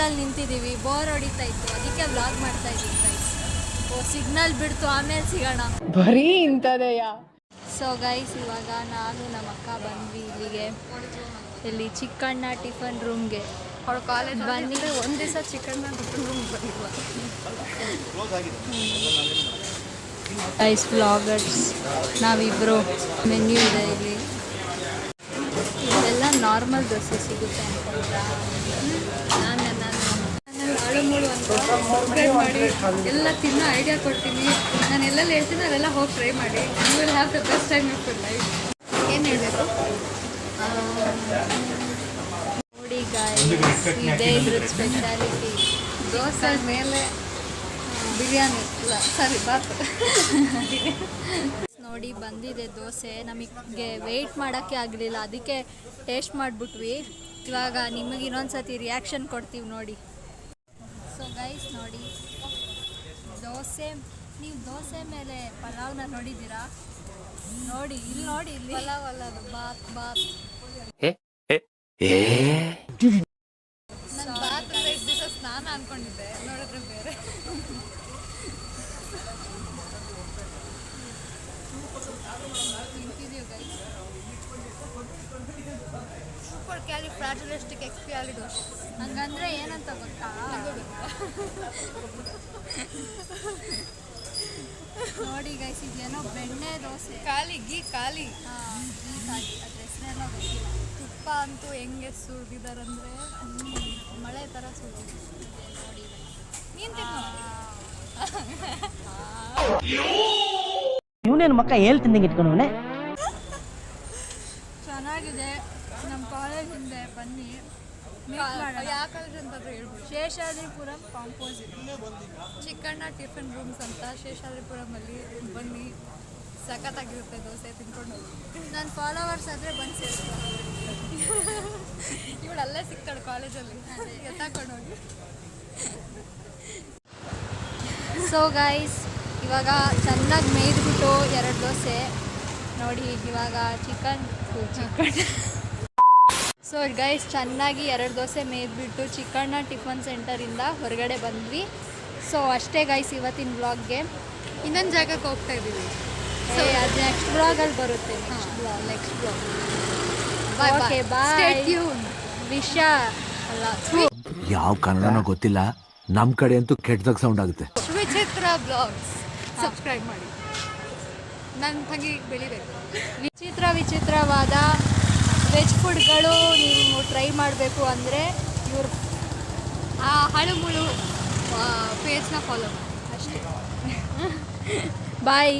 ಸಿಗ್ನಲಲ್ಲಿ ನಿಂತಿದ್ದೀವಿ, bore ಹೊಡಿತಾ ಇತ್ತು, ಅದಕ್ಕೆ ವ್ಲಾಗ್ ಮಾಡ್ತಾ ಇದ್ದೀವಿ ಗೈಸ್. ಸಿಗ್ನಲ್ ಬಿಡ್ತು, ಆಮೇಲೆ ಸಿಗೋಣ. ಬರೀ ಇಂಥದೆಯಾ. ಸೊ ಗೈಸ್, ಇವಾಗ ನಾನು ನಮ್ಮ ಅಕ್ಕ ಬಂದ್ವಿ ಇಲ್ಲಿಗೆ, ಇಲ್ಲಿ ಚಿಕ್ಕಣ್ಣ ಟಿಫನ್ ರೂಮ್ಗೆ. ಅವ್ರ ಕಾಲೇಜ್ ಬಂದಿದ್ರೆ ಒಂದು ದಿವಸ ಚಿಕನ್ನ ಟಿಫನ್ ರೂಮ್ ಬಂದಿಲ್ವಾ. ಗೈಸ್ ವ್ಲಾಗರ್ಸ್ ನಾವಿಬ್ಬರು. ಮೆನ್ಯೂ ಇದೆ ಇಲ್ಲಿ, ಇದೆಲ್ಲ ನಾರ್ಮಲ್ ದೋಸೆ ಸಿಗುತ್ತೆ ಅಂತಂದ್ರೆ ನಾನು ಆಳುಮೂಳು ಅಂತ ಸಬ್ಸ್ಕ್ರೈಬ್ ಮಾಡಿ ಎಲ್ಲ ತಿನ್ನೋ ಐಡಿಯಾ ಕೊಡ್ತೀನಿ. ನಾನು ಎಲ್ಲೆಲ್ಲಿ ಹೇಳ್ತೀನಿ ಅಲ್ಲೆಲ್ಲ ಹೋಗಿ ಟ್ರೈ ಮಾಡಿ. You will have the best time of your life. ಏನು ಹೇಳಬೇಕು ನೋಡಿ ಗೈಸ್, ಇದೇ ಇದ್ರದ್ದು ಸ್ಪೆಷಾಲಿಟಿ. ದೋಸೆ ಮೇಲೆ ಬಿರಿಯಾನಿ ಇಲ್ಲ, ಸಾರಿ ಬಾತ್. ನೋಡಿ ಬಂದಿದೆ ದೋಸೆ, ನಮಗೆ ವೆಯ್ಟ್ ಮಾಡೋಕ್ಕೆ ಆಗಲಿಲ್ಲ, ಅದಕ್ಕೆ ಟೇಸ್ಟ್ ಮಾಡಿಬಿಟ್ವಿ. ಇವಾಗ ನಿಮಗೆ ಇನ್ನೊಂದು ರಿಯಾಕ್ಷನ್ ಕೊಡ್ತೀವಿ ನೋಡಿ. ಸೊ ಗೈಸ್ ನೋಡಿ ದೋಸೆ, ನೀವು ದೋಸೆ ಮೇಲೆ ಪಲಾವ್ನ ನೋಡಿದ್ದೀರಾ? ನೋಡಿ ಇಲ್ಲಿ, ನೋಡಿ ಇಲ್ಲಿ ಪಲಾವ್ ಅಲ್ಲ, ಅದು ಬಾತ್. ನಾನು ಬಾತ್ ಎಷ್ಟು ದಿವಸ ಸ್ನಾನ ಅಂದ್ಕೊಂಡಿದ್ದೆ, ನೋಡಿದ್ರೆ ಬೇರೆ. ಸೂಪರ್ ಕ್ಯಾಲಿಫ್ರಾಜಿಲಿಸ್ಟಿಕ್ ಎಕ್ಸ್ಪಿಯಾಲಿಡೋಸ್. ಹಂಗಂದ್ರೆ ಏನಂತ ಗೊತ್ತಾ? ನೋಡಿ ಗೈಸ್, ಇದೇನೋ ಬೆಣ್ಣೆ ದೋಸೆ, ಖಾಲಿ ಖಾಲಿ ಅದ್ರ ಹೆಸರೆಲ್ಲ ಗೊತ್ತಿಲ್ಲ. ತುಪ್ಪ ಅಂತೂ ಹೆಂಗೆ ಸುರಿದಿದ್ದಾರಂದ್ರೆ ಮಳೆ ಥರ ಸುರಿದಿದೆ ನೋಡಿ. ನೀನು ಇವನೇನು ಮಕ್ಕ ಹೇಳ್ತಿದ್ದಂಗೆ ಇಟ್ಕೊಂಡವನೇ. ಚೆನ್ನಾಗಿದೆ. ನಮ್ಮ ಕಾಲೇಜ್ ಹಿಂದೆ ಬನ್ನಿ, ಯಾವ ಕಾಲೇಜ್ ಅಂತಂದ್ರೆ ಹೇಳ್ಬೋದು. Seshadripuram composite Chikkanna tiffin rooms ಅಂತ ಶೇಷಾದ್ರಿಪುರಮಲ್ಲಿ ಬನ್ನಿ, ಸಖತ್ತಾಗಿರುತ್ತೆ ದೋಸೆ ತಿನ್ಕೊಂಡು ಹೋಗಿ. ನನ್ನ ಫಾಲೋವರ್ಸ್ ಆದರೆ ಬಂದು ಸೇರ್ತಾರೆ. ಇವಳು ಅಲ್ಲೇ ಸಿಗ್ತಾಳೆ ಕಾಲೇಜಲ್ಲಿ, ಎತ್ತಾಕೊಂಡು ಹೋಗಿ. ಸೊ ಗೈಸ್, ಇವಾಗ ಚೆನ್ನಾಗಿ ಮೇಯ್ದುಬಿಟ್ಟು 2 ದೋಸೆ ನೋಡಿ. ಇವಾಗ ಚಿಕನ್ ಸೊ ಗೈಸ್, ಚೆನ್ನಾಗಿ 2 ದೋಸೆ ಮೇಯ್ದುಬಿಟ್ಟು ಚಿಕ್ಕಣ್ಣ ಟಿಫನ್ ಸೆಂಟರಿಂದ ಹೊರಗಡೆ ಬಂದ್ವಿ. ಸೊ ಅಷ್ಟೇ ಗೈಸ್ ಇವತ್ತಿನ ವ್ಲಾಗ್ಗೆ. ಇನ್ನೊಂದು ಜಾಗಕ್ಕೆ ಹೋಗ್ತಾ ಇದ್ದೀವಿ. ಸೊ ಅದು ನೆಕ್ಸ್ಟ್ ವ್ಲಾಗಲ್ಲಿ ಬರುತ್ತೆ. Next vlog. Okay bye. ವಿಷಾ ಅಲ್ಲ, ಯಾವ ಕನ್ನಡನೋ ಗೊತ್ತಿಲ್ಲ, ನಮ್ಮ ಕಡೆ ಅಂತೂ ಕೆಟ್ಟದಾಗ ಸೌಂಡ್ ಆಗುತ್ತೆ. ವಿಚಿತ್ರ ಬ್ಲಾಗ್ಸ್ ಸಬ್ಸ್ಕ್ರೈಬ್ ಮಾಡಿ, ನನ್ನ ತಂಗಿ ಬೆಳಿಬೇಕು. ವಿಚಿತ್ರವಾದ ವೆಜ್ ಫುಡ್ಗಳು ನೀವು ಟ್ರೈ ಮಾಡಬೇಕು ಅಂದರೆ ಇವ್ರು ಆ ಹಳುಮುಳು ಪೇಜ್ನ ಫಾಲೋ ಮಾಡಿ ಅಷ್ಟೇ. ಬಾಯ್.